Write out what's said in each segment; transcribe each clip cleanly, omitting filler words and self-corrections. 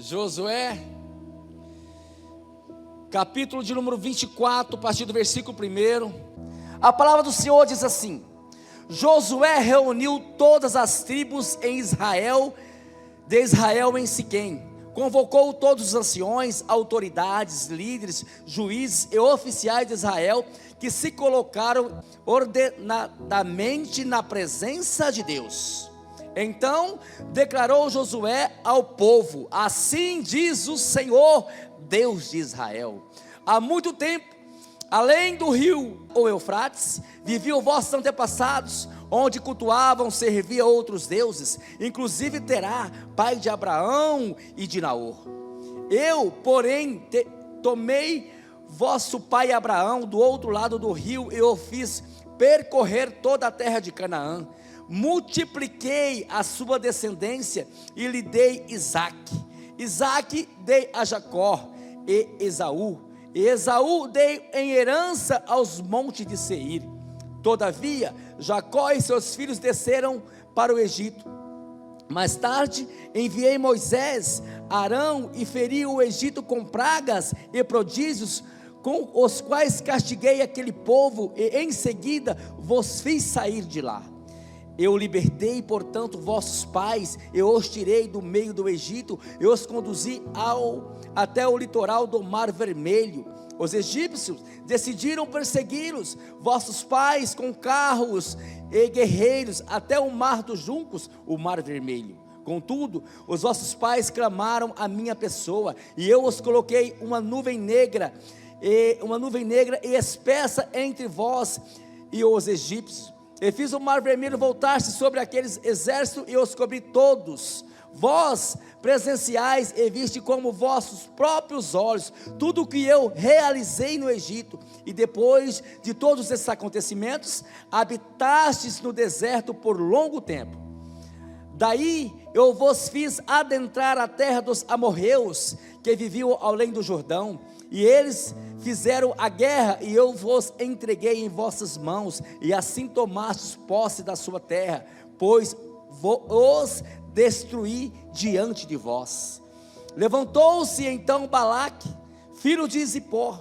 Josué, capítulo de número 24, a partir do versículo 1. A palavra do Senhor diz assim: Josué reuniu todas as tribos de Israel em Siquém, convocou todos os anciões, autoridades, líderes, juízes e oficiais de Israel, que se colocaram ordenadamente na presença de Deus. Então declarou Josué ao povo: assim diz o Senhor, Deus de Israel: há muito tempo, além do rio ou Eufrates, viviam vossos antepassados, onde cultuavam, serviam a outros deuses, inclusive Terá, pai de Abraão e de Naor. Eu, porém, tomei vosso pai Abraão do outro lado do rio e o fiz percorrer toda a terra de Canaã. Multipliquei a sua descendência e lhe dei Isaque dei a Jacó e Esaú dei em herança aos montes de Seir. Todavia Jacó e seus filhos desceram para o Egito. Mais tarde enviei Moisés, Arão, e feri o Egito com pragas e prodígios, com os quais castiguei aquele povo, e em seguida vos fiz sair de lá. Eu libertei, portanto, vossos pais, eu os tirei do meio do Egito, eu os conduzi até o litoral do Mar Vermelho. Os egípcios decidiram persegui-los, vossos pais, com carros e guerreiros, até o Mar dos Juncos, o Mar Vermelho. Contudo, os vossos pais clamaram a minha pessoa, e eu os coloquei uma nuvem negra e espessa entre vós e os egípcios. E fiz o Mar Vermelho voltar-se sobre aqueles exércitos e os cobri todos. Vós presenciais e viste como vossos próprios olhos tudo o que eu realizei no Egito. E depois de todos esses acontecimentos, habitastes no deserto por longo tempo. Daí eu vos fiz adentrar a terra dos amorreus, que viviam além do Jordão, e eles fizeram a guerra, e eu vos entreguei em vossas mãos, e assim tomastes posse da sua terra, pois os destruí diante de vós. Levantou-se então Balaque, filho de Zippor,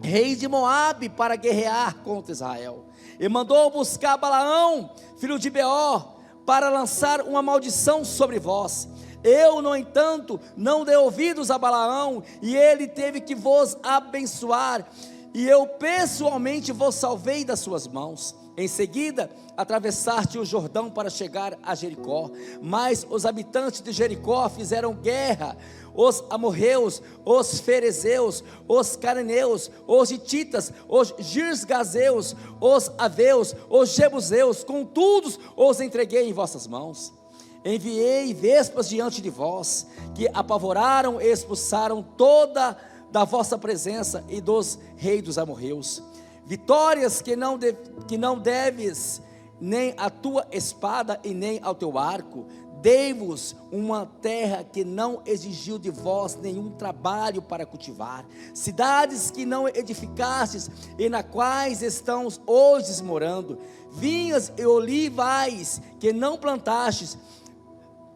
rei de Moabe, para guerrear contra Israel, e mandou buscar Balaão, filho de Beor, para lançar uma maldição sobre vós. Eu, no entanto, não dei ouvidos a Balaão, e ele teve que vos abençoar, e eu pessoalmente vos salvei das suas mãos. Em seguida, atravessaste o Jordão para chegar a Jericó, mas os habitantes de Jericó fizeram guerra, os amorreus, os ferezeus, os cananeus, os hititas, os girgazeus, os aveus, os jebuseus, contudo os entreguei em vossas mãos. Enviei vespas diante de vós, que apavoraram e expulsaram toda da vossa presença e dos reis dos amorreus. Vitórias que não deves nem à tua espada e nem ao teu arco. Dei-vos uma terra que não exigiu de vós nenhum trabalho para cultivar, cidades que não edificastes e na quais estão hoje morando, vinhas e olivais que não plantastes,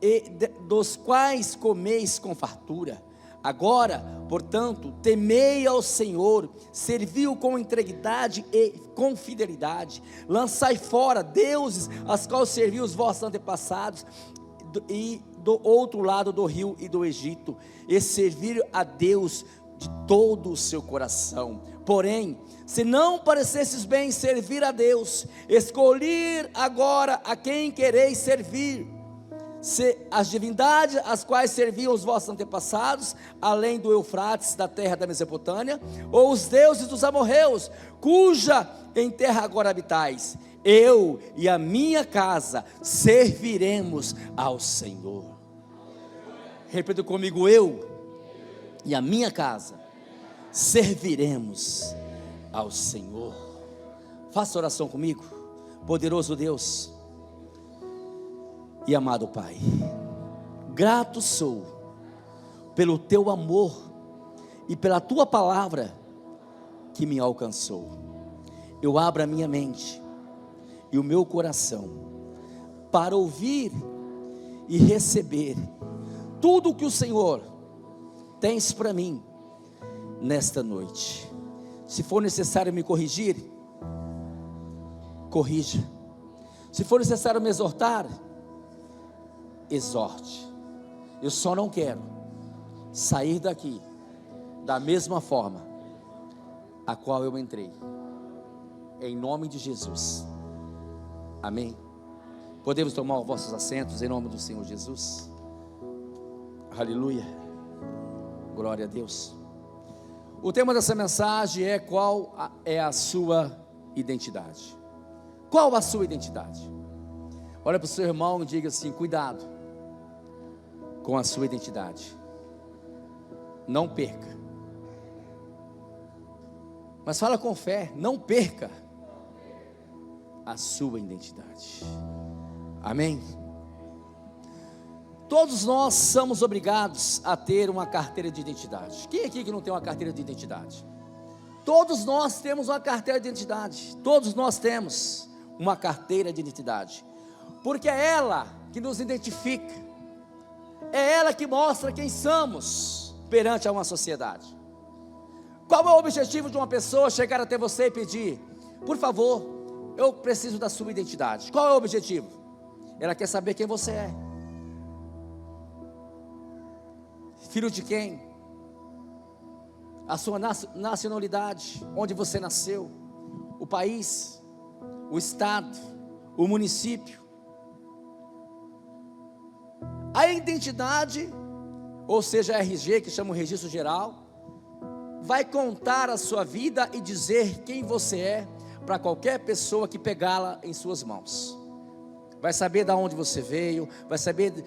e dos quais comeis com fartura. Agora, portanto, temei ao Senhor, servi-o com integridade e com fidelidade. Lançai fora deuses, aos quais serviu os vossos antepassados, e do outro lado do rio e do Egito, e servir a Deus de todo o seu coração. Porém, se não parecesses bem servir a Deus, escolhi agora a quem quereis servir. Se as divindades às quais serviam os vossos antepassados, além do Eufrates, da terra da Mesopotâmia, ou os deuses dos amorreus, cuja em terra agora habitais, eu e a minha casa serviremos ao Senhor. Repita comigo: eu e a minha casa serviremos ao Senhor. Faça oração comigo. Poderoso Deus e amado Pai, grato sou pelo teu amor e pela tua palavra que me alcançou. Eu abro a minha mente e o meu coração para ouvir e receber tudo o que o Senhor tens para mim nesta noite. Se for necessário me corrigir, corrija. Se for necessário me exortar, exorte. Eu só não quero sair daqui da mesma forma a qual eu entrei. Em nome de Jesus. Amém. Podemos tomar os vossos assentos em nome do Senhor Jesus. Aleluia. Glória a Deus. O tema dessa mensagem é: qual é a sua identidade? Qual a sua identidade? Olha para o seu irmão e diga assim: cuidado com a sua identidade. Não perca. Mas fala com fé: não perca a sua identidade. Amém? Todos nós somos obrigados a ter uma carteira de identidade. Quem aqui que não tem uma carteira de identidade? Todos nós temos uma carteira de identidade. Todos nós temos uma carteira de identidade, porque é ela que nos identifica, é ela que mostra quem somos perante a uma sociedade. Qual é o objetivo de uma pessoa chegar até você e pedir: por favor, eu preciso da sua identidade? Qual é o objetivo? Ela quer saber quem você é. Filho de quem? A sua nacionalidade, onde você nasceu, o país, o estado, o município. A identidade, ou seja, a RG, que chama o registro geral, vai contar a sua vida e dizer quem você é para qualquer pessoa que pegá-la em suas mãos. Vai saber de onde você veio, vai saber de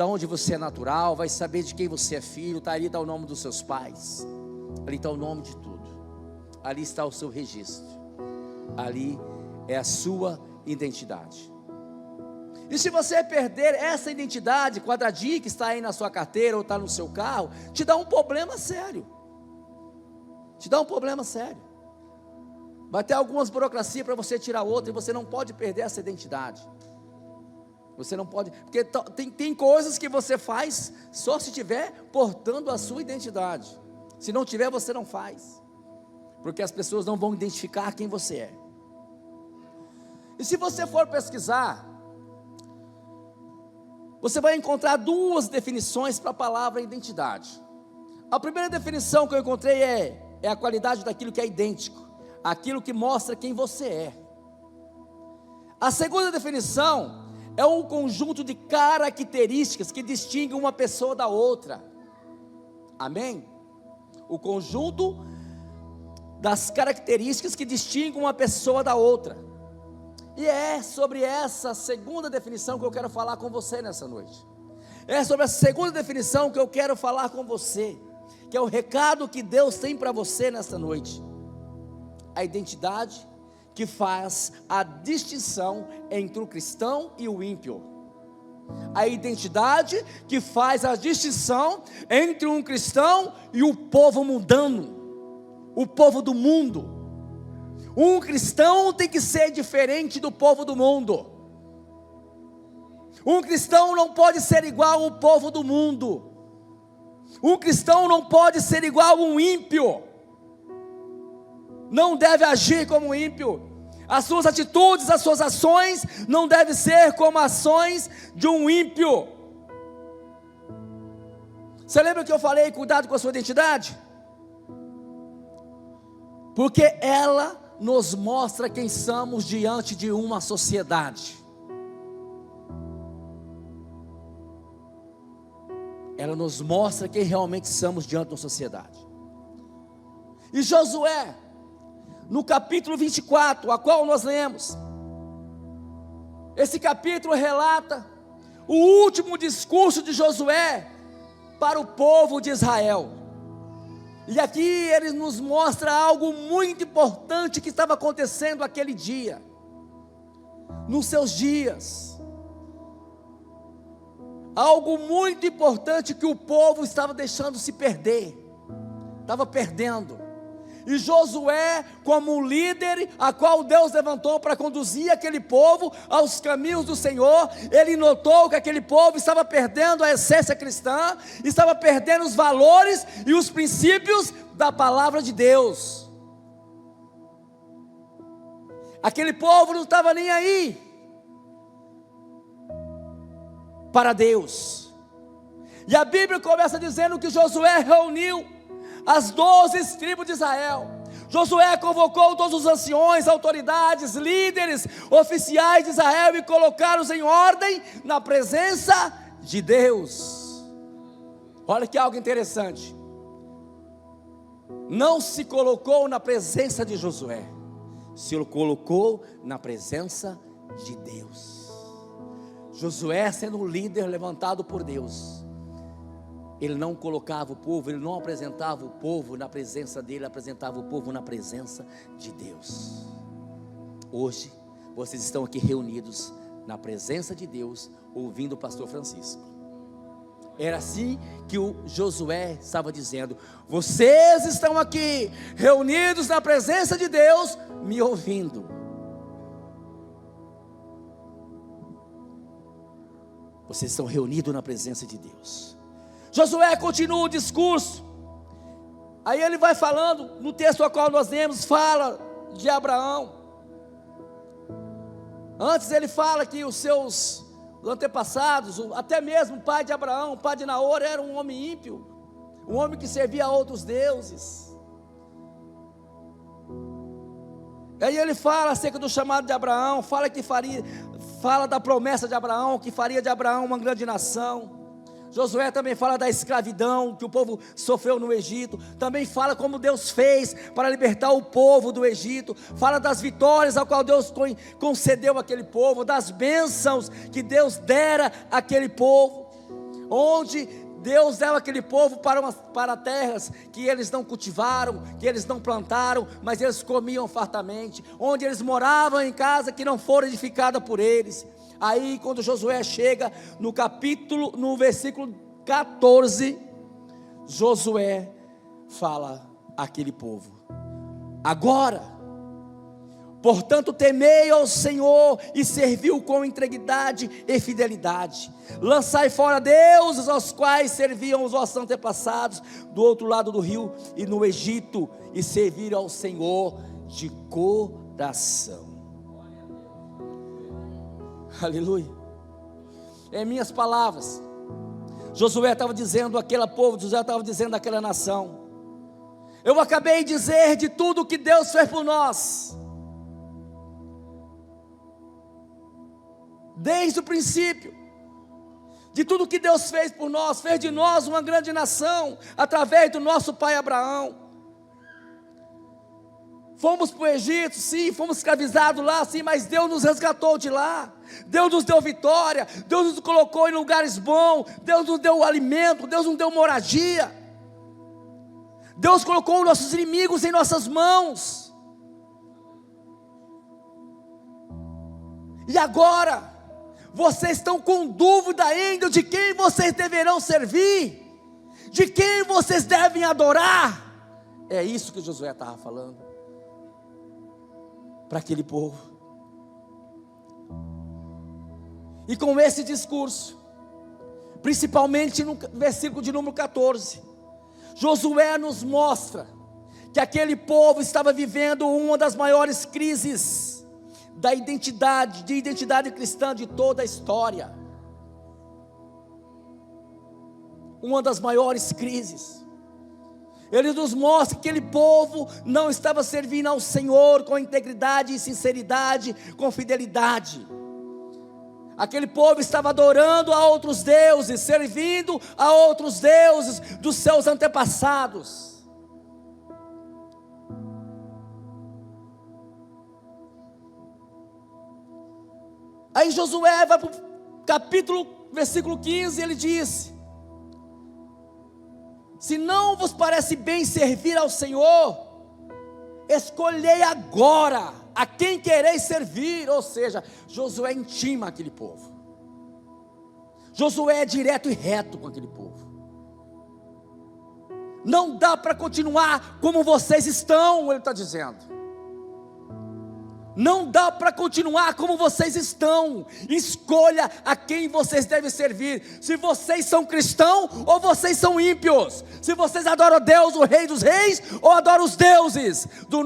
onde você é natural, vai saber de quem você é filho. Tá ali, está o nome dos seus pais, ali está o nome de tudo, ali está o seu registro, ali é a sua identidade. E se você perder essa identidade quadradinha que está aí na sua carteira ou está no seu carro, te dá um problema sério. Te dá um problema sério. Vai ter algumas burocracias para você tirar outra, e você não pode perder essa identidade. Você não pode, porque tem coisas que você faz só se tiver portando a sua identidade. Se não tiver, você não faz, porque as pessoas não vão identificar quem você é. E se você for pesquisar, você vai encontrar duas definições para a palavra identidade. A primeira definição que eu encontrei é a qualidade daquilo que é idêntico, aquilo que mostra quem você é. A segunda definição é um conjunto de características que distinguem uma pessoa da outra. Amém? O conjunto das características que distinguem uma pessoa da outra. E é sobre essa segunda definição que eu quero falar com você nessa noite. É sobre a segunda definição que eu quero falar com você, que é o recado que Deus tem para você nessa noite. A identidade que faz a distinção entre o cristão e o ímpio. A identidade que faz a distinção entre um cristão e o povo mundano, o povo do mundo. Um cristão tem que ser diferente do povo do mundo. Um cristão não pode ser igual ao povo do mundo. Um cristão não pode ser igual a um ímpio. Não deve agir como um ímpio. As suas atitudes, as suas ações não devem ser como ações de um ímpio. Você lembra que eu falei, cuidado com a sua identidade? Porque ela nos mostra quem somos diante de uma sociedade. Ela nos mostra quem realmente somos diante de uma sociedade. E Josué, no capítulo 24, a qual nós lemos, esse capítulo relata o último discurso de Josué para o povo de Israel. E aqui ele nos mostra algo muito importante que estava acontecendo aquele dia, nos seus dias. Algo muito importante que o povo estava deixando se perder, estava perdendo. E Josué, como um líder, a qual Deus levantou para conduzir aquele povo aos caminhos do Senhor, ele notou que aquele povo estava perdendo a essência cristã, estava perdendo os valores e os princípios da palavra de Deus. Aquele povo não estava nem aí para Deus. E a Bíblia começa dizendo que Josué reuniu as 12 tribos de Israel. Josué convocou todos os anciões, autoridades, líderes, oficiais de Israel e colocaram-os em ordem na presença de Deus. Olha que algo interessante. Não se colocou na presença de Josué, se colocou na presença de Deus. Josué, sendo um líder levantado por Deus, ele não colocava o povo, ele não apresentava o povo na presença dele, apresentava o povo na presença de Deus. Hoje, vocês estão aqui reunidos na presença de Deus, ouvindo o pastor Francisco. Era assim que o Josué estava dizendo: vocês estão aqui reunidos na presença de Deus, me ouvindo. Vocês estão reunidos na presença de Deus. Josué continua o discurso. Aí ele vai falando, no texto ao qual nós lemos, fala de Abraão. Antes ele fala que os seus antepassados, até mesmo o pai de Abraão, o pai de Naor, era um homem ímpio, um homem que servia a outros deuses. Aí ele fala acerca do chamado de Abraão, fala da promessa de Abraão, que faria de Abraão uma grande nação. Josué também fala da escravidão que o povo sofreu no Egito, também fala como Deus fez para libertar o povo do Egito, fala das vitórias ao qual Deus concedeu àquele povo, das bênçãos que Deus dera àquele povo, onde Deus leva aquele povo para terras que eles não cultivaram, que eles não plantaram, mas eles comiam fartamente, onde eles moravam em casa que não foram edificadas por eles. Aí quando Josué chega no versículo 14, Josué fala àquele povo: agora, portanto, temei ao Senhor e serviu com integridade e fidelidade. Lançai fora deuses aos quais serviam os vossos antepassados do outro lado do rio e no Egito, e serviram ao Senhor de coração. Aleluia. Em minhas palavras, Josué estava dizendo àquele povo, Josué estava dizendo àquela nação: eu acabei de dizer de tudo que Deus fez por nós, desde o princípio, de tudo que Deus fez por nós, fez de nós uma grande nação, através do nosso pai Abraão. Fomos para o Egito, sim, fomos escravizados lá, sim, mas Deus nos resgatou de lá, Deus nos deu vitória, Deus nos colocou em lugares bons, Deus nos deu alimento, Deus nos deu moradia, Deus colocou nossos inimigos em nossas mãos. E agora, vocês estão com dúvida ainda de quem vocês deverão servir, de quem vocês devem adorar. É isso que Josué estava falando para aquele povo. E com esse discurso, principalmente no versículo de número 14, Josué nos mostra que aquele povo estava vivendo uma das maiores crises de identidade cristã de toda a história. Uma das maiores crises. Ele nos mostra que aquele povo não estava servindo ao Senhor com integridade e sinceridade, com fidelidade. Aquele povo estava adorando a outros deuses, servindo a outros deuses dos seus antepassados. Aí Josué vai para o versículo 15, ele diz: se não vos parece bem servir ao Senhor, escolhei agora a quem quereis servir. Ou seja, Josué intima aquele povo. Josué é direto e reto com aquele povo. Não dá para continuar como vocês estão, ele está dizendo. Não dá para continuar como vocês estão. Escolha a quem vocês devem servir. Se vocês são cristãos ou vocês são ímpios. Se vocês adoram Deus, o Rei dos Reis, ou adoram os deuses dos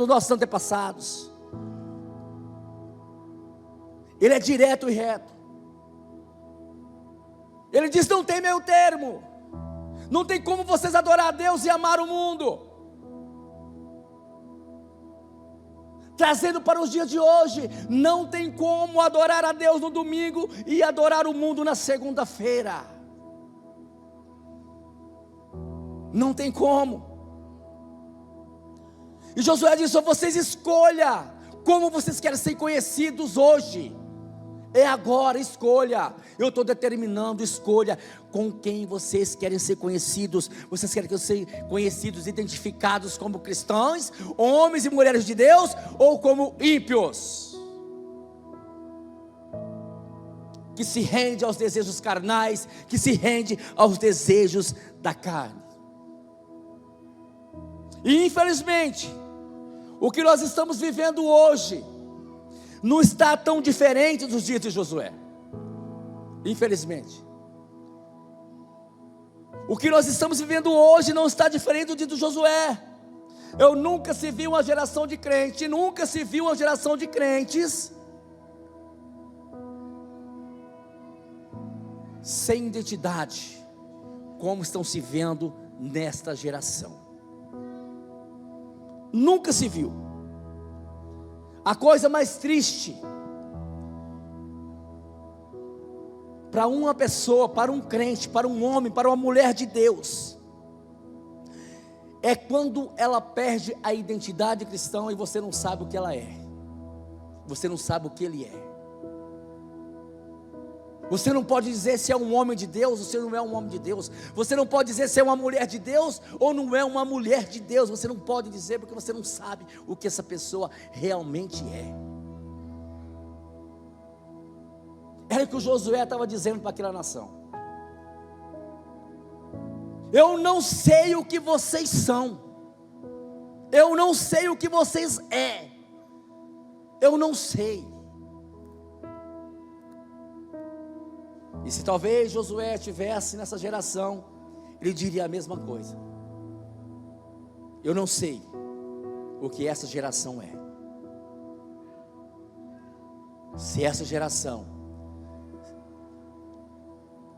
nossos antepassados. Ele é direto e reto. Ele diz: não tem meio termo. Não tem como vocês adorar a Deus e amar o mundo. Trazendo para os dias de hoje, não tem como adorar a Deus no domingo e adorar o mundo na segunda-feira. Não tem como. E Josué disse: vocês escolham como vocês querem ser conhecidos hoje. É agora, escolha. Eu estou determinando, escolha com quem vocês querem ser conhecidos. Vocês querem ser conhecidos, identificados como cristãos, homens e mulheres de Deus, ou como ímpios, que se rende aos desejos carnais, que se rende aos desejos da carne. E infelizmente, o que nós estamos vivendo hoje não está tão diferente dos dias de Josué. Infelizmente, o que nós estamos vivendo hoje não está diferente do dia de Josué. Eu nunca se viu uma geração de crentes, nunca se viu uma geração de crentes sem identidade, como estão se vendo nesta geração. Nunca se viu. A coisa mais triste para uma pessoa, para um crente, para um homem, para uma mulher de Deus, é quando ela perde a identidade cristã e você não sabe o que ela é. Você não sabe o que ele é. Você não pode dizer se é um homem de Deus ou se não é um homem de Deus. Você não pode dizer se é uma mulher de Deus ou não é uma mulher de Deus. Você não pode dizer porque você não sabe o que essa pessoa realmente é. Era o que o Josué estava dizendo para aquela nação. Eu não sei o que vocês são. Eu não sei o que vocês é. Eu não sei. E se talvez Josué estivesse nessa geração, ele diria a mesma coisa. Eu não sei o que essa geração é. Se essa geração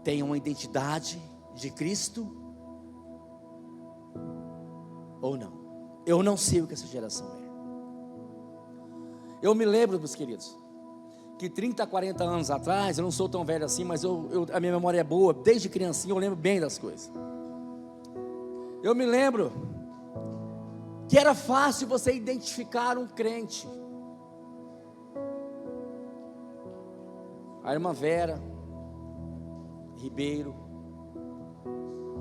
tem uma identidade de Cristo ou não. Eu não sei o que essa geração é. Eu me lembro, meus queridos, que 30, 40 anos atrás, eu não sou tão velho assim, mas a minha memória é boa, desde criancinha eu lembro bem das coisas. Eu me lembro que era fácil você identificar um crente. A irmã Vera Ribeiro,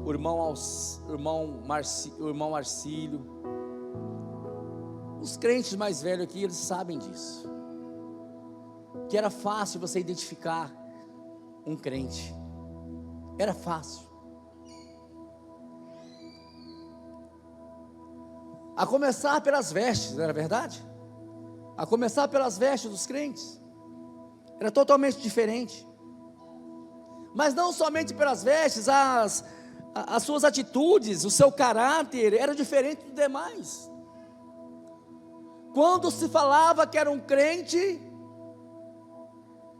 o irmão Marcílio, os crentes mais velhos aqui, eles sabem disso. Que era fácil você identificar um crente. Era fácil. A começar pelas vestes, não era verdade? A começar pelas vestes dos crentes. Era totalmente diferente. Mas não somente pelas vestes, as suas atitudes, o seu caráter era diferente dos demais. Quando se falava que era um crente,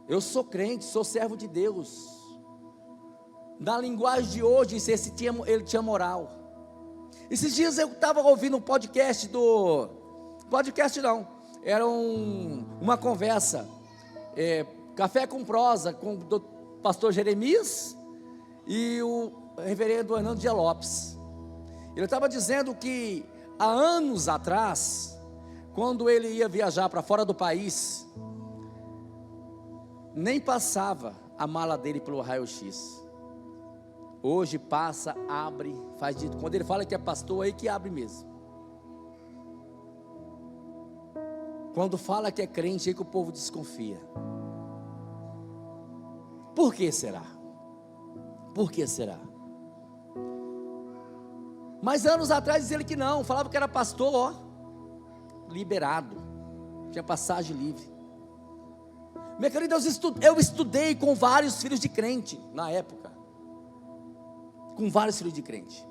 eu sou crente, sou servo de Deus. Na linguagem de hoje, ele tinha moral. Esses dias eu estava ouvindo um podcast era uma conversa, Café com Prosa, com o pastor Jeremias e o reverendo Hernando de Lopes. Ele estava dizendo que há anos atrás, quando ele ia viajar para fora do país, nem passava a mala dele pelo raio-x. Hoje passa, abre, faz dito. Quando ele fala que é pastor, aí que abre mesmo. Quando fala que é crente, aí que o povo desconfia. Por que será? Por que será? Mas anos atrás dizia ele que não, falava que era pastor, ó, liberado, tinha passagem livre. Meu querido, eu estudei com vários filhos de crente na época, com vários filhos de crente.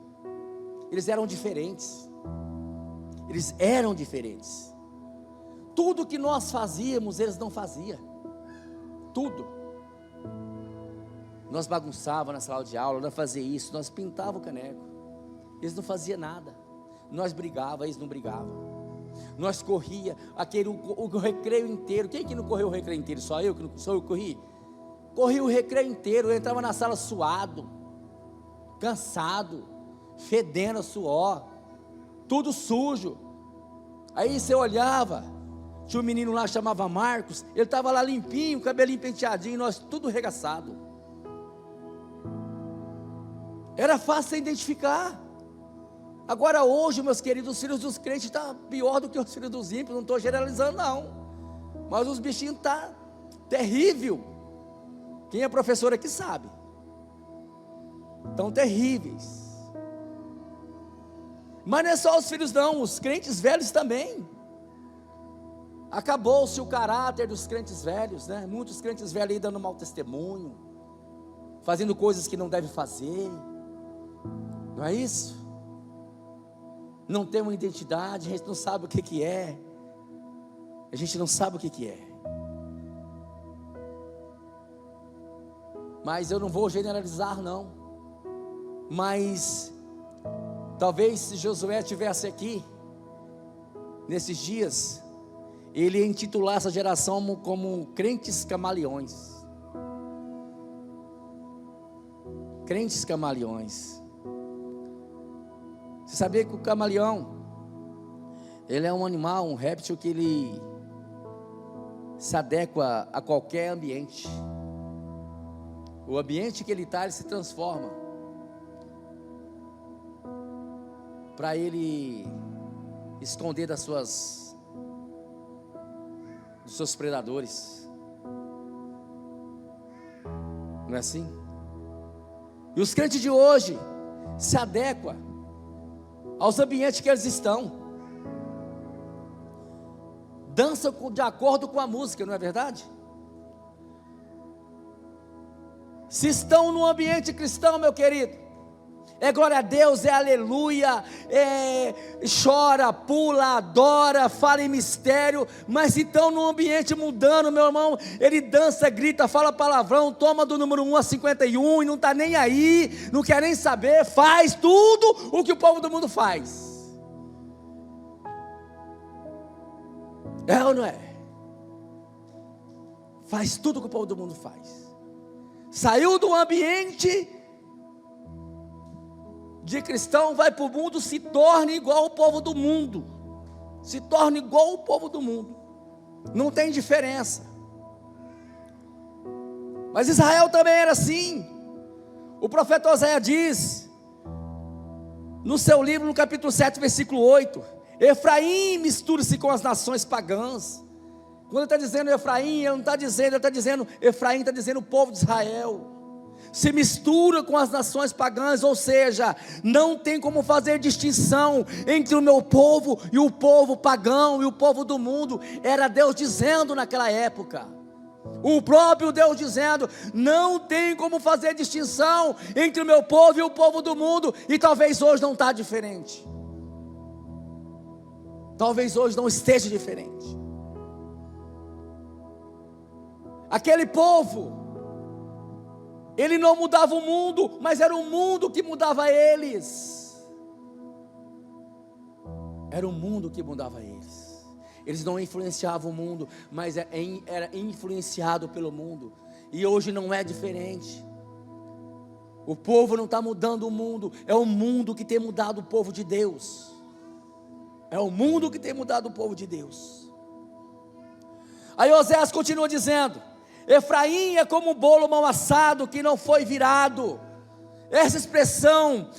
Eles eram diferentes. Tudo que nós fazíamos, eles não faziam. Tudo. Nós bagunçávamos na sala de aula, nós fazíamos isso, nós pintávamos o caneco. Eles não faziam nada. Nós brigávamos, eles não brigavam. Nós corria o recreio inteiro. Quem que não correu o recreio inteiro? Só eu que corri? Corri o recreio inteiro. Eu entrava na sala suado, cansado, fedendo a suor, tudo sujo. Aí você olhava, tinha um menino lá, chamava Marcos. Ele estava lá limpinho, cabelinho penteadinho, nós tudo regaçado. Era fácil identificar. Agora hoje, meus queridos, os filhos dos crentes estão pior do que os filhos dos ímpios. Não estou generalizando não, mas os bichinhos estão terrível. Quem é professor aqui sabe. Estão terríveis. Mas não é só os filhos não, os crentes velhos também. Acabou-se o caráter dos crentes velhos, né? Muitos crentes velhos aí dando mau testemunho, fazendo coisas que não devem fazer. Não é isso? Não tem uma identidade, a gente não sabe o que é. A gente não sabe o que é. Mas eu não vou generalizar não. Mas talvez se Josué estivesse aqui nesses dias, ele ia intitular essa geração como crentes camaleões. Crentes camaleões. Você sabia que o camaleão, ele é um animal, um réptil que ele se adequa a qualquer ambiente. O ambiente que ele está, ele se transforma, para ele esconder dos seus predadores. Não é assim? E os crentes de hoje se adequam aos ambientes que eles estão, dançam de acordo com a música, não é verdade? Se estão num ambiente cristão, meu querido, é glória a Deus, é aleluia, chora, pula, adora, fala em mistério. Mas se estão num ambiente mundano, meu irmão, ele dança, grita, fala palavrão, toma do número 1 a 51 e não está nem aí, não quer nem saber, faz tudo o que o povo do mundo faz. É ou não é? Faz tudo o que o povo do mundo faz. Saiu do ambiente de cristão, vai para o mundo, se torna igual ao povo do mundo. Se torna igual ao povo do mundo. Não tem diferença. Mas Israel também era assim. O profeta Oséias diz, no seu livro, no capítulo 7, versículo 8, Efraim mistura-se com as nações pagãs. Quando ele está dizendo Efraim, ele não está dizendo, ele está dizendo, Efraim está dizendo o povo de Israel. Se mistura com as nações pagãs, ou seja, não tem como fazer distinção entre o meu povo e o povo pagão e o povo do mundo. Era Deus dizendo naquela época, o próprio Deus dizendo, não tem como fazer distinção entre o meu povo e o povo do mundo. E talvez hoje não está diferente, talvez hoje não esteja diferente. Aquele povo, ele não mudava o mundo, mas era o mundo que mudava eles. Era o mundo que mudava eles. Eles não influenciavam o mundo, mas era influenciado pelo mundo. E hoje não é diferente. O povo não está mudando o mundo, é o mundo que tem mudado o povo de Deus. É o mundo que tem mudado o povo de Deus. Aí Oséias continua dizendo, Efraim é como um bolo mal assado que não foi virado. Essa expressão,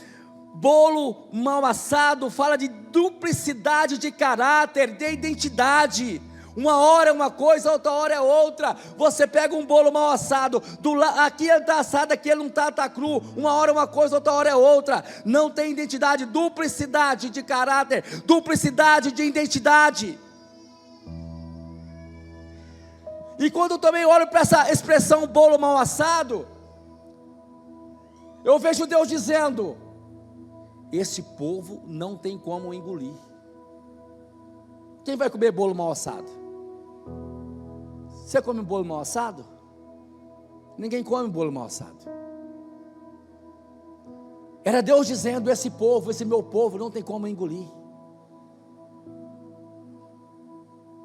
bolo mal assado, fala de duplicidade de caráter, de identidade. Uma hora é uma coisa, outra hora é outra. Você pega um bolo mal assado, aqui ele está assado, aqui ele não está cru. Uma hora é uma coisa, outra hora é outra. Não tem identidade, duplicidade de caráter, duplicidade de identidade. E quando eu também olho para essa expressão bolo mal assado, eu vejo Deus dizendo: esse povo não tem como engolir. Quem vai comer bolo mal assado? Você come bolo mal assado? Ninguém come bolo mal assado. Era Deus dizendo: esse povo, esse meu povo não tem como engolir.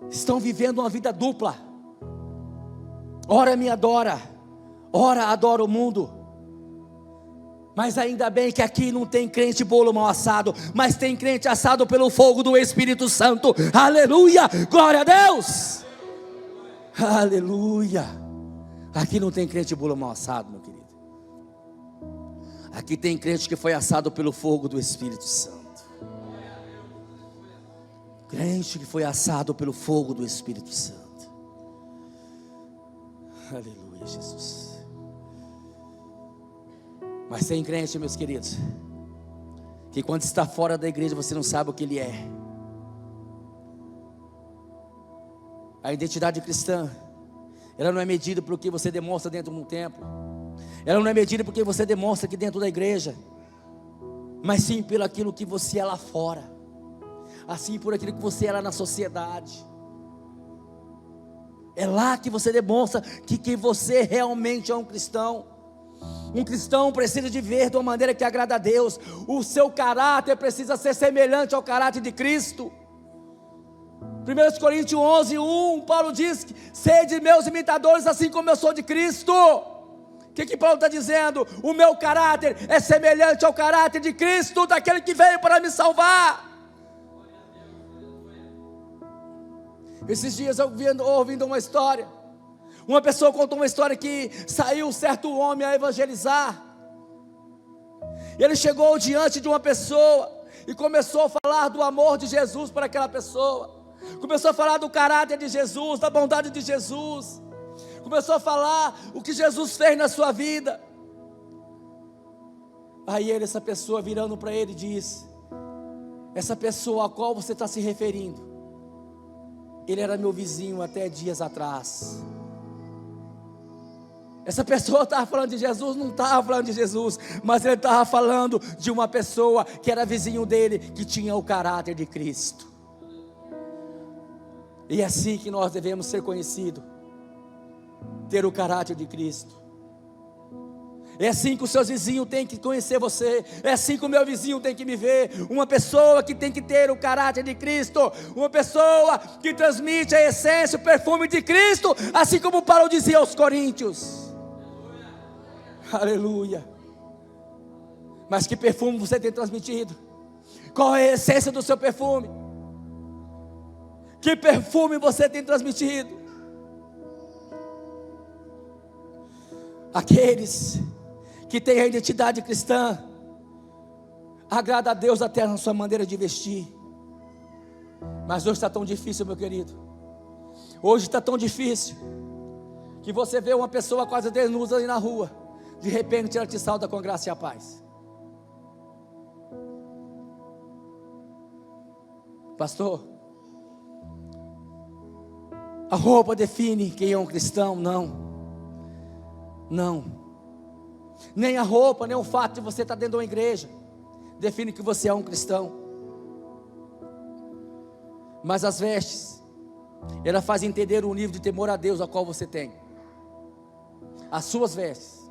Estão vivendo uma vida dupla. Ora me adora, ora adora o mundo. Mas ainda bem que aqui não tem crente bolo mal assado, mas tem crente assado pelo fogo do Espírito Santo. Aleluia, glória a Deus. Aleluia. Aqui não tem crente bolo mal assado, meu querido. Aqui tem crente que foi assado pelo fogo do Espírito Santo. Crente que foi assado pelo fogo do Espírito Santo. Aleluia, Jesus. Mas tem crente, meus queridos, que quando está fora da igreja você não sabe o que ele é. A identidade cristã, ela não é medida pelo que você demonstra dentro de um templo. Ela não é medida pelo que você demonstra aqui dentro da igreja, mas sim pelo aquilo que você é lá fora, assim por aquilo que você é lá na sociedade. É lá que você demonstra que você realmente é um cristão. Um cristão precisa de viver de uma maneira que agrada a Deus. O seu caráter precisa ser semelhante ao caráter de Cristo. 1 Coríntios 11:1, Paulo diz: sede meus imitadores assim como eu sou de Cristo. O que Paulo está dizendo? O meu caráter é semelhante ao caráter de Cristo, daquele que veio para me salvar. Esses dias eu ouvindo uma história. Uma pessoa contou uma história que saiu um certo homem a evangelizar. Ele chegou diante de uma pessoa e começou a falar do amor de Jesus para aquela pessoa. Começou a falar do caráter de Jesus, da bondade de Jesus. Começou a falar o que Jesus fez na sua vida. Aí essa pessoa virando para ele diz: essa pessoa a qual você está se referindo, ele era meu vizinho até dias atrás. Essa pessoa estava falando de Jesus, não estava falando de Jesus, mas ele estava falando de uma pessoa que era vizinho dele, que tinha o caráter de Cristo. E é assim que nós devemos ser conhecidos, ter o caráter de Cristo. É assim que os seus vizinhos têm que conhecer você. É assim que o meu vizinho tem que me ver. Uma pessoa que tem que ter o caráter de Cristo. Uma pessoa que transmite a essência, o perfume de Cristo. Assim como Paulo dizia aos Coríntios. Aleluia. Mas que perfume você tem transmitido? Qual é a essência do seu perfume? Que perfume você tem transmitido? Aqueles que têm a identidade cristã agrada a Deus até na sua maneira de vestir. Mas hoje está tão difícil, meu querido. Hoje está tão difícil que você vê uma pessoa quase desnuda ali na rua, de repente ela te salta com graça e a paz. Pastor, a roupa define quem é um cristão? Não. Nem a roupa, nem o fato de você estar dentro de uma igreja define que você é um cristão. Mas as vestes, ela faz entender o nível de temor a Deus a qual você tem. As suas vestes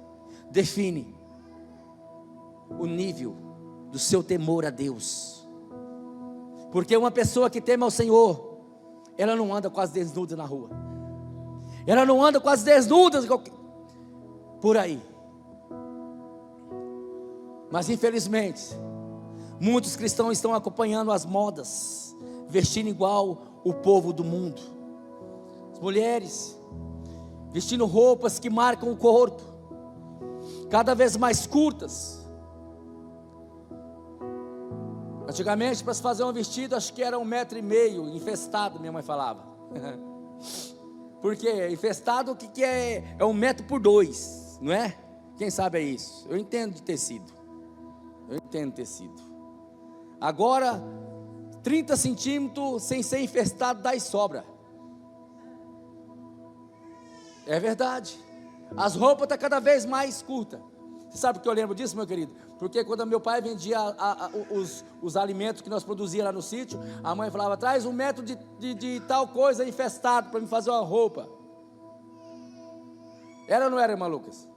definem o nível do seu temor a Deus. Porque uma pessoa que teme ao Senhor, ela não anda quase desnuda na rua. Ela não anda quase desnuda por aí. Mas infelizmente, muitos cristãos estão acompanhando as modas, vestindo igual o povo do mundo. As mulheres vestindo roupas que marcam o corpo, cada vez mais curtas. Antigamente, para se fazer um vestido, acho que era 1,5 m, infestado, minha mãe falava. Porque infestado, o que é? É 1 metro por 2, não é? Quem sabe é isso? Eu entendo de tecido. Agora, 30 centímetros sem ser infestado, dá e sobra. É verdade. As roupas estão cada vez mais curtas. Você sabe por que eu lembro disso, meu querido? Porque quando meu pai vendia os alimentos que nós produzíamos lá no sítio, a mãe falava, traz 1 metro de tal coisa infestado para me fazer uma roupa. Era ou não era, irmã Lucas?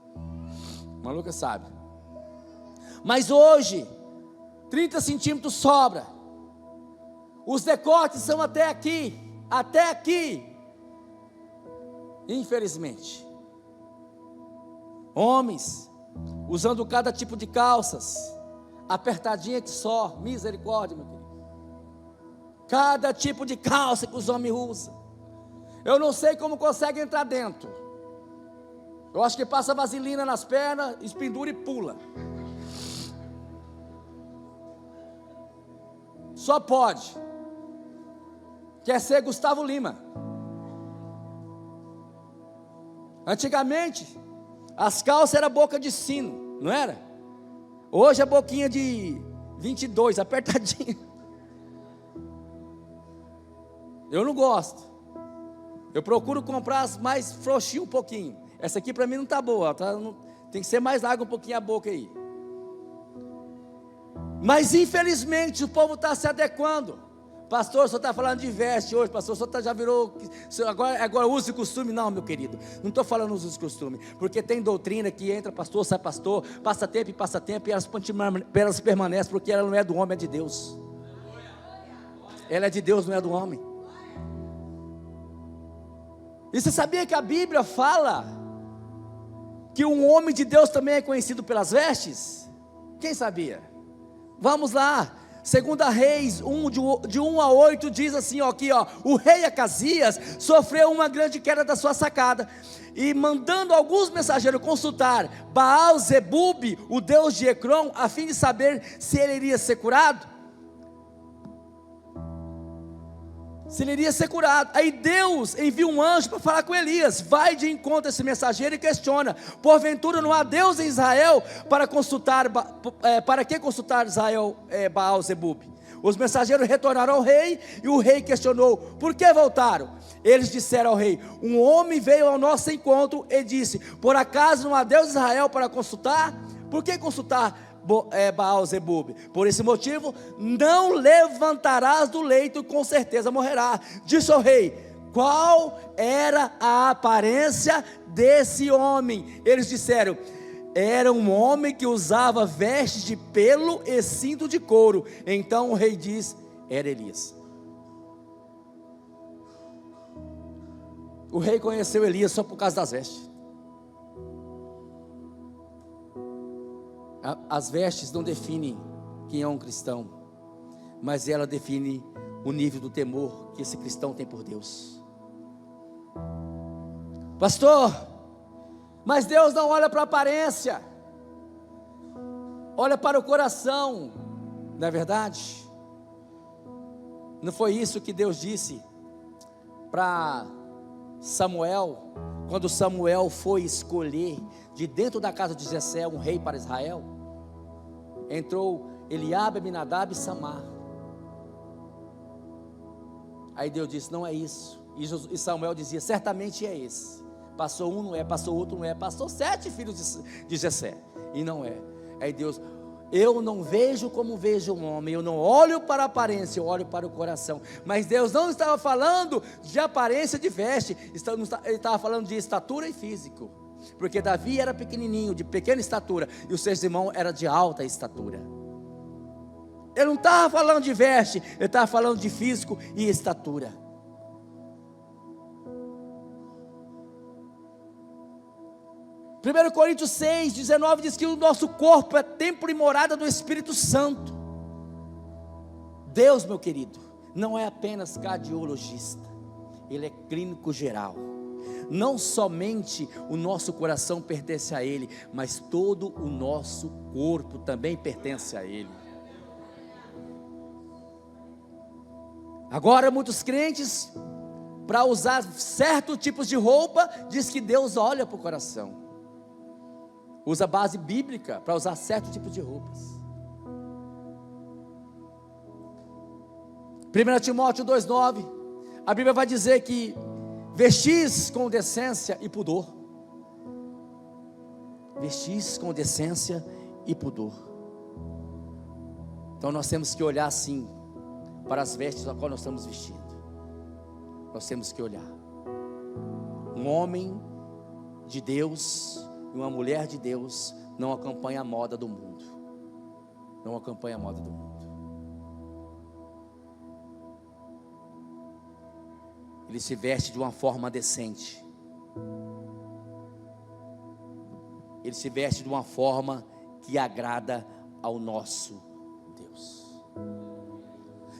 Irmã Lucas sabe. Mas hoje, 30 centímetros sobra. Os decotes são até aqui. Infelizmente. Homens usando cada tipo de calças, apertadinha que só, misericórdia, meu querido. Cada tipo de calça que os homens usam. Eu não sei como consegue entrar dentro. Eu acho que passa vaselina nas pernas, espendura e pula. Só pode. Quer ser Gustavo Lima. Antigamente, as calças eram boca de sino, não era? Hoje é boquinha de 22, apertadinha. Eu não gosto. Eu procuro comprar as mais frouxinhas um pouquinho. Essa aqui para mim não está boa, tem que ser mais larga um pouquinho a boca aí. Mas infelizmente o povo está se adequando. Pastor, o senhor está falando de veste hoje, pastor, o senhor já virou, agora uso e costume. Não, meu querido, não estou falando uso e costume, porque tem doutrina que entra pastor, sai pastor, passa tempo e elas permanecem, porque ela não é do homem, é de Deus. Ela é de Deus, não é do homem. E você sabia que a Bíblia fala que um homem de Deus também é conhecido pelas vestes? Quem sabia? Vamos lá. 2 Reis 1, de 1 a 8, diz assim, aqui, o rei Acasias sofreu uma grande queda da sua sacada, e mandando alguns mensageiros consultar Baal-zebub, o deus de Ecrom, a fim de saber se ele iria ser curado. Aí Deus envia um anjo para falar com Elias, vai de encontro a esse mensageiro e questiona, porventura não há Deus em Israel para consultar, para que consultar Israel Baal-zebub? Os mensageiros retornaram ao rei, e o rei questionou, por que voltaram? Eles disseram ao rei, um homem veio ao nosso encontro e disse, por acaso não há Deus em Israel para consultar? Por que consultar Baal-zebub? Por esse motivo, não levantarás do leito, com certeza morrerá. Disse ao rei, qual era a aparência desse homem? Eles disseram, era um homem que usava vestes de pelo e cinto de couro. Então o rei diz, era Elias. O rei conheceu Elias só por causa das vestes. As vestes não definem quem é um cristão, mas ela define o nível do temor que esse cristão tem por Deus. Pastor, mas Deus não olha para a aparência, olha para o coração, não é verdade? Não foi isso que Deus disse para Samuel, quando Samuel foi escolher de dentro da casa de Jessé um rei para Israel? Entrou Eliabe, Abinadab e Samar. Aí Deus disse, não é isso. E Samuel dizia, certamente é esse. Passou um, não é, passou outro, não é, passou 7 filhos de Jessé, e não é. Aí Deus, eu não vejo como vejo um homem, eu não olho para a aparência, eu olho para o coração. Mas Deus não estava falando de aparência de veste, ele estava falando de estatura e físico. Porque Davi era pequenininho, de pequena estatura, e os seus irmãos eram de alta estatura. Ele não estava falando de veste, ele estava falando de físico e estatura. Primeiro Coríntios 6, 19 diz que o nosso corpo é templo e morada do Espírito Santo. Deus, meu querido, não é apenas cardiologista, Ele é clínico geral. Não somente o nosso coração pertence a Ele, mas todo o nosso corpo também pertence a Ele. Agora muitos crentes para usar certos tipos de roupa, diz que Deus olha para o coração. Usa base bíblica para usar certos tipos de roupas. 1 Timóteo 2,9, a Bíblia vai dizer que vestis com decência e pudor. Vestis com decência e pudor. Então nós temos que olhar assim para as vestes a qual nós estamos vestindo. Nós temos que olhar. Um homem de Deus e uma mulher de Deus não acompanha a moda do mundo. Não acompanha a moda do mundo. Ele se veste de uma forma decente. Ele se veste de uma forma que agrada ao nosso Deus.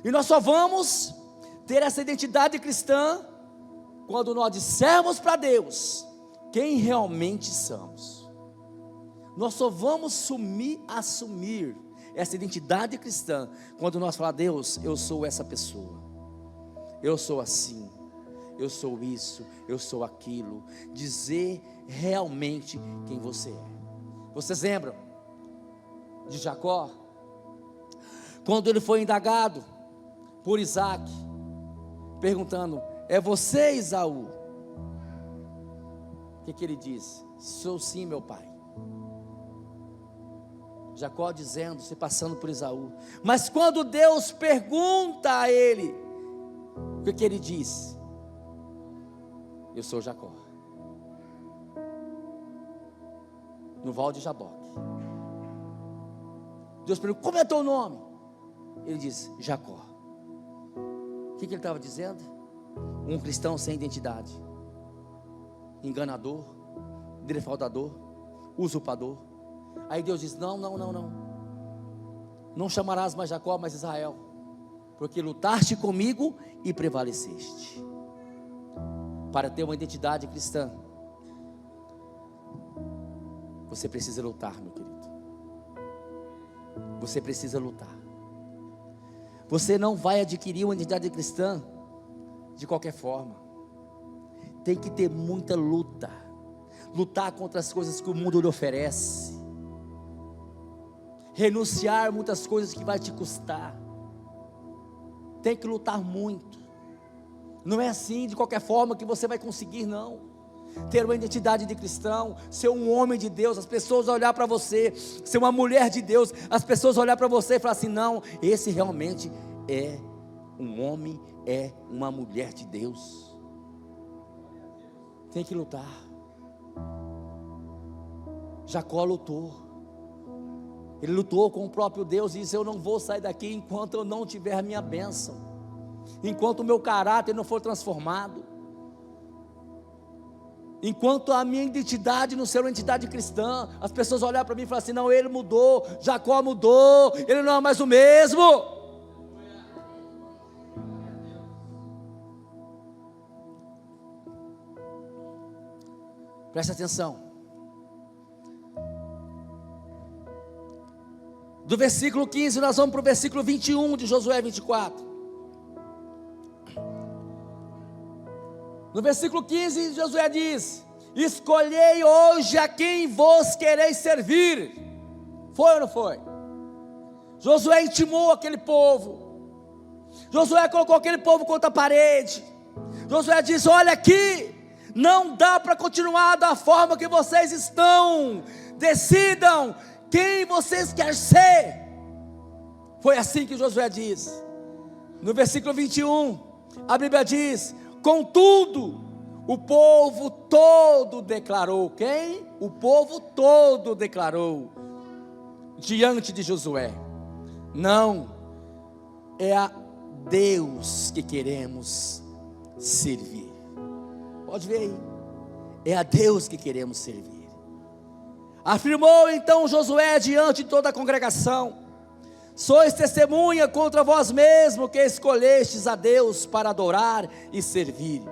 E nós só vamos ter essa identidade cristã quando nós dissermos para Deus quem realmente somos. Nós só vamos assumir essa identidade cristã quando nós falar: Deus, eu sou essa pessoa, eu sou assim, eu sou isso, eu sou aquilo. Dizer realmente quem você é. Vocês lembram de Jacó? Quando ele foi indagado por Isaac, perguntando: é você, Esaú? O que ele disse? Sou sim, meu pai. Jacó dizendo, se passando por Esaú. Mas quando Deus pergunta a ele, o que ele diz? Eu sou Jacó. No Val de Jaboque. Deus pergunta: como é teu nome? Ele diz: Jacó. O que ele estava dizendo? Um cristão sem identidade, enganador, defraudador, usurpador. Aí Deus diz: não chamarás mais Jacó, mas Israel, porque lutaste comigo e prevaleceste. Para ter uma identidade cristã, você precisa lutar, meu querido. Você precisa lutar. Você não vai adquirir uma identidade cristã de qualquer forma. Tem que ter muita luta. Lutar contra as coisas que o mundo lhe oferece. Renunciar muitas coisas que vai te custar. Tem que lutar muito. Não é assim de qualquer forma que você vai conseguir, não. Ter uma identidade de cristão, ser um homem de Deus, as pessoas olhar para você, ser uma mulher de Deus, as pessoas olhar para você e falar assim: não, esse realmente é um homem, é uma mulher de Deus. Tem que lutar. Jacó lutou. Ele lutou com o próprio Deus e disse: eu não vou sair daqui enquanto eu não tiver a minha bênção, enquanto o meu caráter não for transformado, enquanto a minha identidade não ser uma identidade cristã. As pessoas olhar para mim e falar assim: não, ele mudou, Jacó mudou, ele não é mais o mesmo. Preste atenção. Do versículo 15 nós vamos para o versículo 21 de Josué 24. No versículo 15 Josué diz: escolhei hoje a quem vos quereis servir. Foi ou não foi? Josué intimou aquele povo. Josué colocou aquele povo contra a parede. Josué disse: olha aqui, não dá para continuar da forma que vocês estão. Decidam quem vocês querem ser. Foi assim que Josué diz. No versículo 21, a Bíblia diz: contudo, o povo todo declarou. Quem? O povo todo declarou diante de Josué: não, é a Deus que queremos servir. Pode ver aí, é a Deus que queremos servir. Afirmou então Josué diante de toda a congregação: sois testemunha contra vós mesmos que escolhestes a Deus para adorar e servir.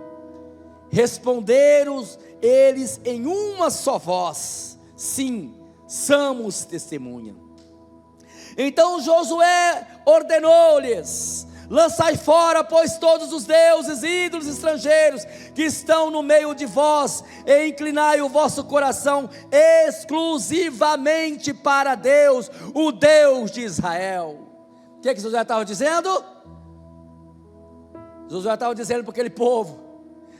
Responderam eles em uma só voz: sim, somos testemunha. Então Josué ordenou-lhes: Lançai fora, pois, todos os deuses, ídolos estrangeiros que estão no meio de vós, e inclinai o vosso coração exclusivamente para Deus, o Deus de Israel. O que Josué estava dizendo? Josué estava dizendo para aquele povo: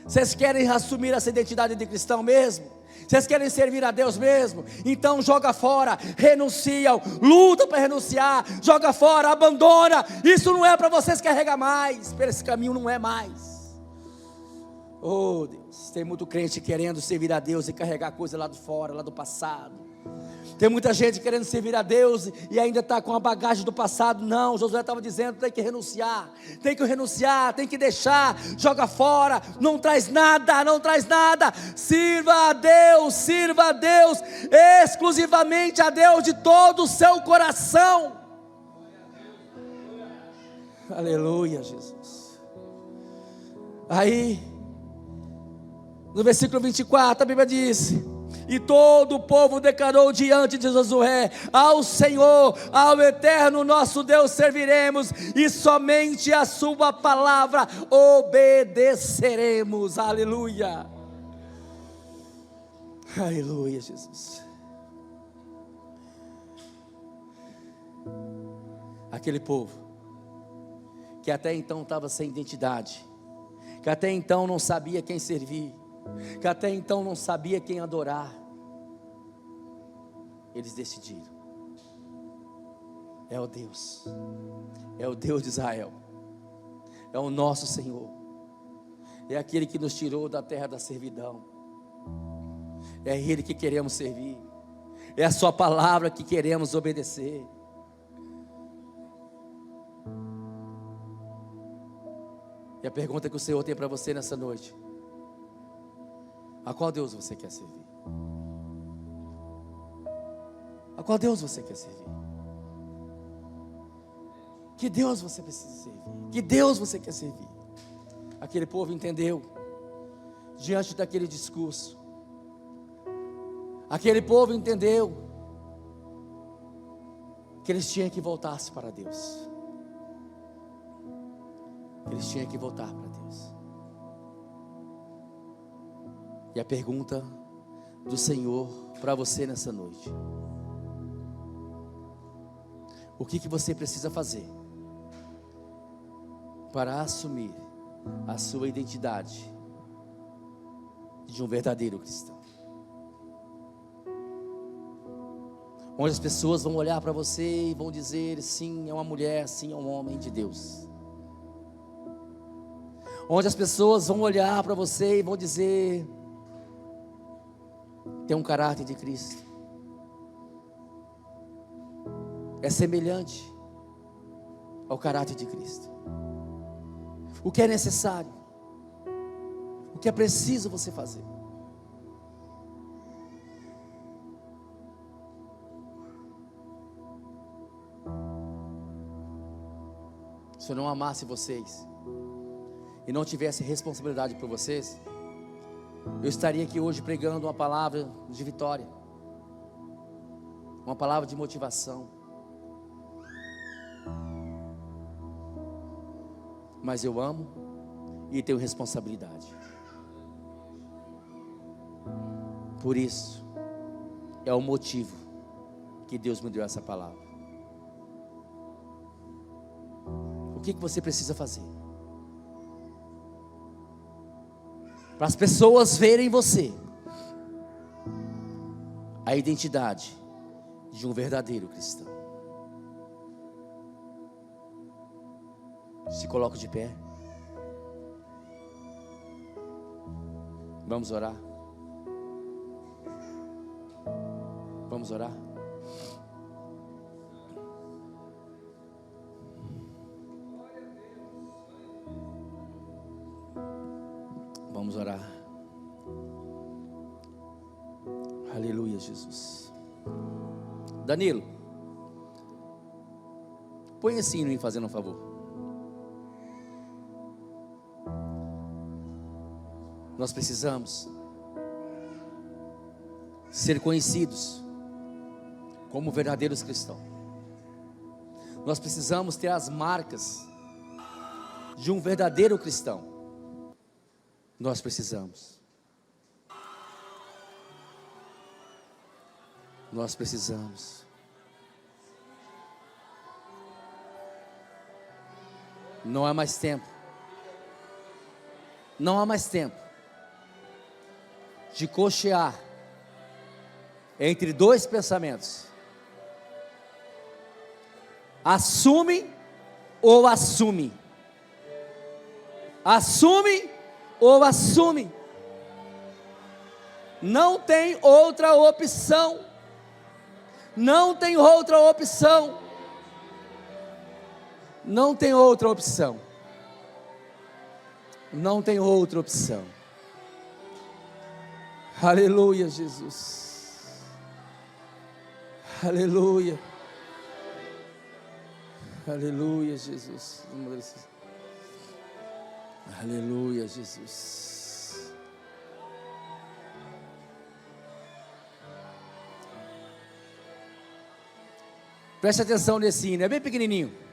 vocês querem assumir essa identidade de cristão mesmo? Vocês querem servir a Deus mesmo? Então joga fora, renuncia, luta para renunciar, joga fora, abandona. Isso não é para vocês carregar mais, por esse caminho não é mais. Oh Deus, tem muito crente querendo servir a Deus e carregar coisa lá de fora, lá do passado. Tem muita gente querendo servir a Deus e ainda está com a bagagem do passado. Não, Josué estava dizendo: tem que renunciar, tem que deixar, joga fora, não traz nada, sirva a Deus, exclusivamente a Deus de todo o seu coração. Aleluia, Jesus. Aí, no versículo 24, a Bíblia diz: e todo o povo declarou diante de Josué: ao Senhor, ao eterno nosso Deus serviremos, e somente a sua palavra obedeceremos. Aleluia. Aleluia, Jesus. Aquele povo que até então estava sem identidade, que até então não sabia quem servir, que até então não sabia quem adorar, eles decidiram: é o Deus de Israel, é o nosso Senhor, é aquele que nos tirou da terra da servidão, é Ele que queremos servir, é a sua palavra que queremos obedecer. E a pergunta que o Senhor tem para você nessa noite: a qual Deus você quer servir? A qual Deus você quer servir? Que Deus você precisa servir? Que Deus você quer servir? Aquele povo entendeu, diante daquele discurso, aquele povo entendeu que eles tinham que voltar-se para Deus, que eles tinham que voltar para Deus. E a pergunta do Senhor para você nessa noite: o que você precisa fazer para assumir a sua identidade de um verdadeiro cristão? Onde as pessoas vão olhar para você e vão dizer: sim, é uma mulher, sim, é um homem de Deus. Onde as pessoas vão olhar para você e vão dizer: tem um caráter de Cristo, é semelhante ao caráter de Cristo. O que é necessário, o que é preciso você fazer? Se eu não amasse vocês e não tivesse responsabilidade por vocês, eu estaria aqui hoje pregando uma palavra de vitória, uma palavra de motivação. Mas eu amo e tenho responsabilidade. Por isso, é o motivo que Deus me deu essa palavra. O que você precisa fazer para as pessoas verem em você a identidade de um verdadeiro cristão? Se coloque de pé. Vamos orar. Vamos orar. Vamos orar. Aleluia, Jesus. Danilo, põe esse hino em fazendo um favor. Nós precisamos ser conhecidos como verdadeiros cristãos. Nós precisamos ter as marcas de um verdadeiro cristão. Nós precisamos. Nós precisamos. Não há mais tempo. Não há mais tempo de cochear entre dois pensamentos. Assume ou assume. Assume ou assume. Não tem outra opção. Não tem outra opção. Não tem outra opção. Não tem outra opção. Aleluia, Jesus. Aleluia. Aleluia, Jesus. Aleluia, Jesus. Preste atenção nesse hino, é bem pequenininho.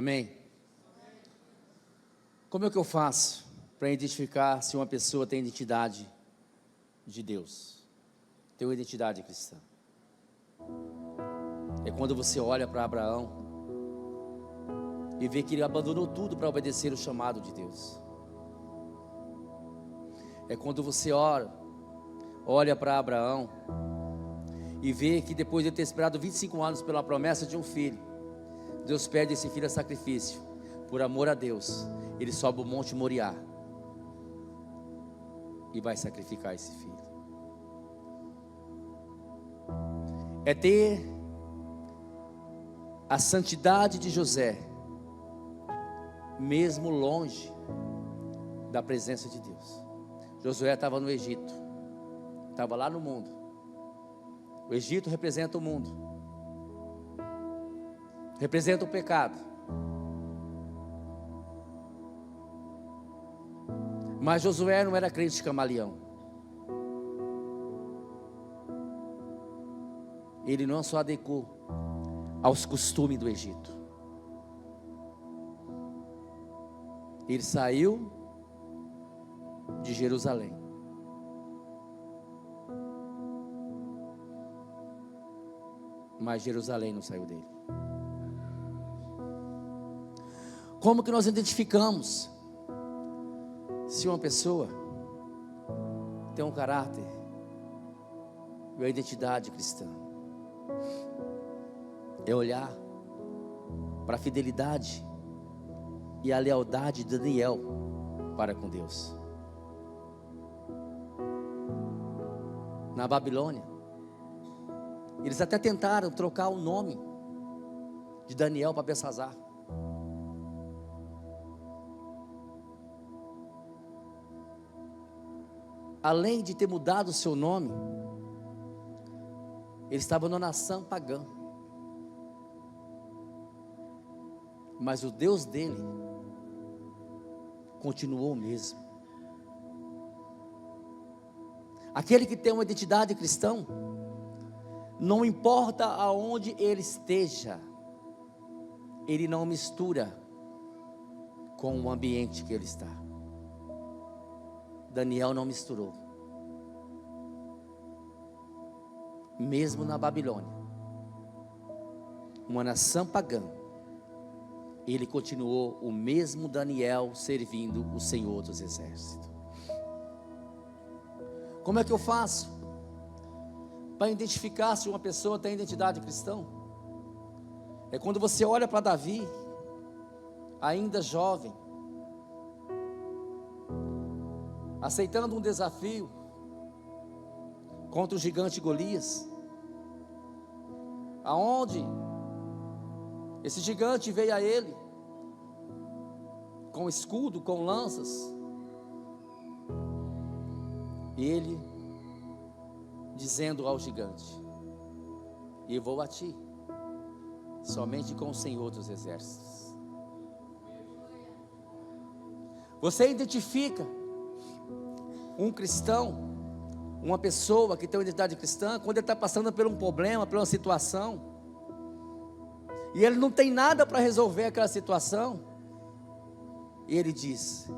Amém? Como é que eu faço para identificar se uma pessoa tem identidade de Deus? Tem uma identidade cristã. É quando você olha para Abraão e vê que ele abandonou tudo para obedecer o chamado de Deus. É quando você olha para Abraão e vê que depois de ter esperado 25 anos pela promessa de um filho, Deus pede esse filho a sacrifício. Por amor a Deus, ele sobe o monte Moriá e vai sacrificar esse filho. É ter a santidade de José, mesmo longe da presença de Deus. Josué estava no Egito, estava lá no mundo. O Egito representa o mundo, representa o pecado. Mas Josué não era crente camaleão. Ele não só adequou aos costumes do Egito. Ele saiu de Jerusalém. Mas Jerusalém não saiu dele. Como que nós identificamos se uma pessoa tem um caráter e uma identidade cristã? É olhar para a fidelidade e a lealdade de Daniel para com Deus. Na Babilônia, eles até tentaram trocar o nome de Daniel para Belsazar. Além de ter mudado o seu nome, ele estava numa nação pagã. Mas o Deus dele continuou o mesmo. Aquele que tem uma identidade cristã, não importa aonde ele esteja, ele não mistura com o ambiente que ele está. Daniel não misturou. Mesmo na Babilônia, uma nação pagã, ele continuou o mesmo Daniel servindo o Senhor dos Exércitos. Como é que eu faço para identificar se uma pessoa tem identidade cristã? É quando você olha para Davi, ainda jovem, aceitando um desafio contra o gigante Golias, aonde esse gigante veio a ele com escudo, com lanças, e ele dizendo ao gigante: eu vou a ti, somente com o Senhor dos Exércitos. Você identifica um cristão, uma pessoa que tem uma identidade cristã, quando ele está passando por um problema, por uma situação, e ele não tem nada para resolver aquela situação, e ele diz: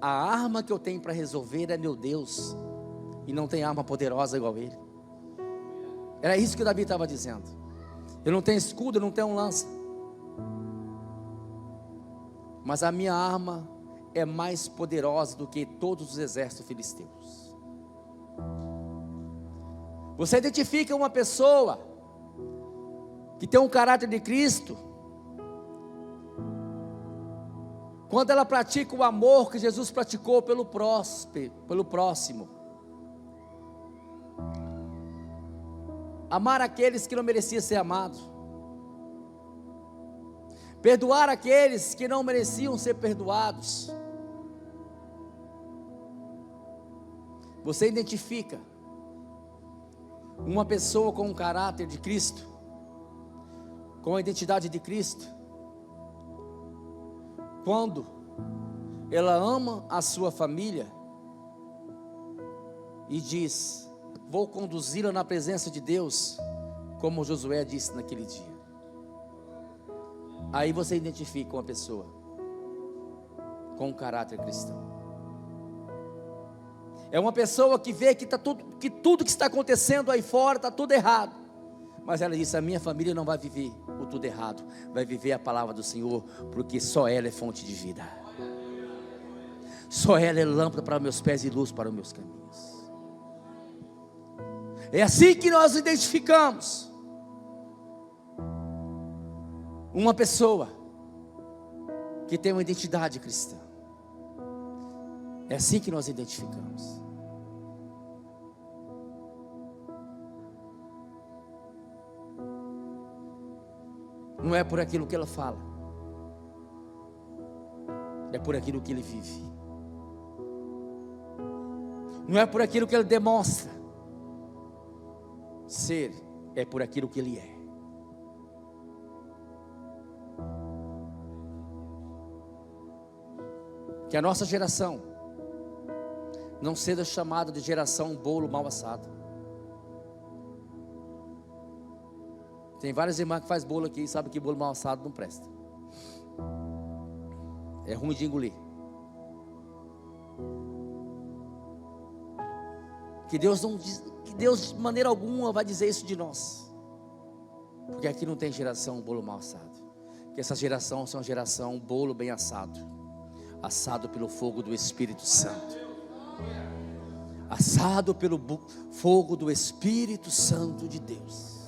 a arma que eu tenho para resolver é meu Deus, e não tem arma poderosa igual ele. Era isso que Davi estava dizendo. Eu não tenho escudo, eu não tenho lança, mas a minha arma é mais poderosa do que todos os exércitos filisteus. Você identifica uma pessoa que tem um caráter de Cristo quando ela pratica o amor que Jesus praticou pelo próximo. Amar aqueles que não mereciam ser amados, perdoar aqueles que não mereciam ser perdoados. Você identifica uma pessoa com um caráter de Cristo, com a identidade de Cristo, quando ela ama a sua família e diz: vou conduzi-la na presença de Deus, como Josué disse naquele dia. Aí você identifica uma pessoa com um caráter cristão. É uma pessoa que vê que tudo que está acontecendo aí fora está tudo errado, mas ela diz: a minha família não vai viver ou tudo errado, vai viver a palavra do Senhor, porque só ela é fonte de vida. Só ela é lâmpada para meus pés e luz para os meus caminhos. É assim que nós identificamos uma pessoa que tem uma identidade cristã. É assim que nós identificamos. Não é por aquilo que ela fala, é por aquilo que ele vive. Não é por aquilo que ele demonstra ser, é por aquilo que ele é. Que a nossa geração não seja chamada de geração bolo mal assado. Tem várias irmãs que fazem bolo aqui e sabem que bolo mal assado não presta. É ruim de engolir. Que Deus de maneira alguma vai dizer isso de nós. Porque aqui não tem geração bolo mal assado. Que essa geração é uma geração bolo bem assado. Assado pelo fogo do Espírito Santo. Assado pelo fogo do Espírito Santo de Deus.